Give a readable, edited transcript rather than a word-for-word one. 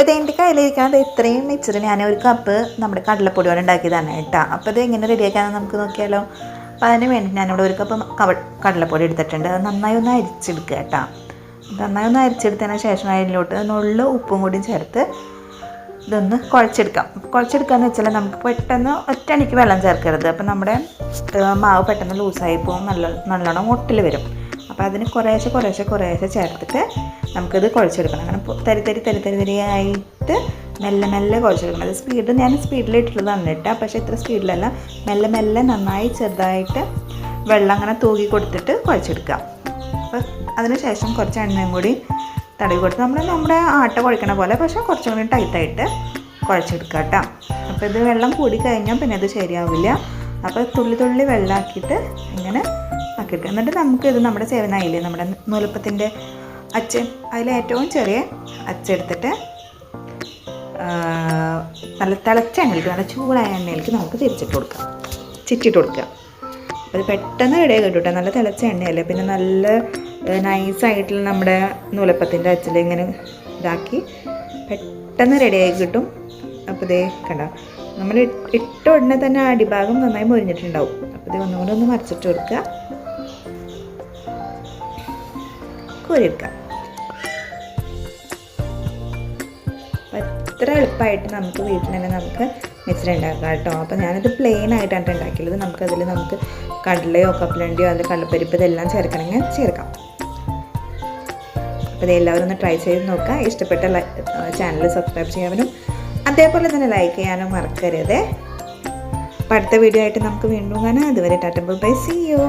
ഇത് എൻ്റെ കയ്യിലിരിക്കുന്നത് ഇത്രയും മിക്സർ ഞാൻ ഒരു കപ്പ് നമ്മുടെ കടലപ്പൊടി കൊണ്ട് ഉണ്ടാക്കിയതാണ് കേട്ടോ. അപ്പോൾ ഇത് എങ്ങനെ റെഡിയാക്കാമെന്ന് നമുക്ക് നോക്കിയാലോ. അപ്പോൾ അതിന് വേണ്ടി ഞാനിവിടെ ഒരു കപ്പ് കടലപ്പൊടി എടുത്തിട്ടുണ്ട്. അത് നന്നായി ഒന്ന് അരിച്ചെടുക്കുക കേട്ടോ. നന്നായി ഒന്ന് അരിച്ചെടുത്തതിന് ശേഷം അതിലോട്ട് നുള്ള ഉപ്പും കൂടി ചേർത്ത് ഇതൊന്ന് കുഴച്ചെടുക്കാം. കുഴച്ചെടുക്കാമെന്ന് വെച്ചാൽ നമുക്ക് പെട്ടെന്ന് ഒറ്റയടിക്ക് വെള്ളം ചേർക്കരുത്. അപ്പോൾ നമ്മുടെ മാവ് പെട്ടെന്ന് ലൂസായി പോകും, നല്ലോണം ഒട്ടിൽ വരും. അപ്പോൾ അതിന് കുറേശ്ശെ ചേർത്തിട്ട് നമുക്കിത് കുഴച്ചെടുക്കണം. അങ്ങനെ തരിയായിട്ട് മെല്ലെ കുഴച്ചെടുക്കണം. അത് ഞാൻ സ്പീഡിലിട്ടുള്ളതാണ് കേട്ടോ. പക്ഷേ ഇത്ര സ്പീഡിലല്ല, മെല്ലെ നന്നായി ചെറുതായിട്ട് വെള്ളം അങ്ങനെ തൂക്കി കൊടുത്തിട്ട് കുഴച്ചെടുക്കാം. അപ്പോൾ അതിന് ശേഷം കുറച്ച് എണ്ണയും കൂടി തടവി കൊടുത്ത് നമ്മുടെ ആട്ട കുഴക്കണ പോലെ, പക്ഷേ കുറച്ചും കൂടി ടൈറ്റായിട്ട് കുഴച്ചെടുക്കുക കേട്ടോ. അപ്പോൾ ഇത് വെള്ളം കൂടി കഴിഞ്ഞാൽ പിന്നെ ഇത് ശരിയാവില്ല. അപ്പോൾ തുള്ളി വെള്ളമാക്കിയിട്ട് ഇങ്ങനെ ആക്കിയെടുക്കുക. എന്നിട്ട് നമുക്കിത് നമ്മുടെ സേവനായില്ലേ, നമ്മുടെ നൂലപ്പത്തിൻ്റെ അച്ച്, അതിലേറ്റവും ചെറിയ അച്ചെടുത്തിട്ട് നല്ല തിളച്ച എണ്ണയിലേക്ക്, നല്ല ചൂടായ എണ്ണയിലേക്ക് നമുക്ക് ചിറ്റിട്ട് കൊടുക്കുക. അത് പെട്ടെന്ന് റെഡിയായി കിട്ടും കേട്ടോ. നല്ല തിളച്ച എണ്ണയല്ലേ, പിന്നെ നല്ല നൈസായിട്ടുള്ള നമ്മുടെ നൂലപ്പത്തിൻ്റെ അച്ചിൽ ഇങ്ങനെ ഇതാക്കി പെട്ടെന്ന് റെഡിയായി കിട്ടും. അപ്പോൾ ഇതേ കണ്ടോ, നമ്മൾ ഇട്ട ഉടനെ തന്നെ അടിഭാഗം നന്നായി മൊരിഞ്ഞിട്ടുണ്ടാവും. അപ്പോൾ ഇത് ഒന്നുകൂടെ ഒന്ന് മറിച്ചിട്ട് കൊടുക്കുക, കോരിയെടുക്കുക. എത്ര എളുപ്പമായിട്ട് നമുക്ക് വീട്ടിൽ തന്നെ നമുക്ക് മിക്സർ ഉണ്ടാക്കാം കേട്ടോ. അപ്പോൾ ഞാനിത് പ്ലെയിൻ ആയിട്ടാണ് ഉണ്ടാക്കിയുള്ളത്. നമുക്ക് കടലയോ കപ്പലണ്ടിയോ അതിൽ കടലപ്പരിപ്പ് ഇതെല്ലാം ചേർക്കണമെങ്കിൽ ചേർക്കാം. അപ്പോൾ ഇതെല്ലാവരും ഒന്ന് ട്രൈ ചെയ്ത് നോക്കുക. ഇഷ്ടപ്പെട്ട ചാനൽ സബ്സ്ക്രൈബ് ചെയ്യാനും അതേപോലെ തന്നെ ലൈക്ക് ചെയ്യാനും മറക്കരുത്. അപ്പോൾ അടുത്ത വീഡിയോ ആയിട്ട് നമുക്ക് വീണ്ടും കാണാം. അതുവരെ ടാറ്റ ബൈ, സീ യു.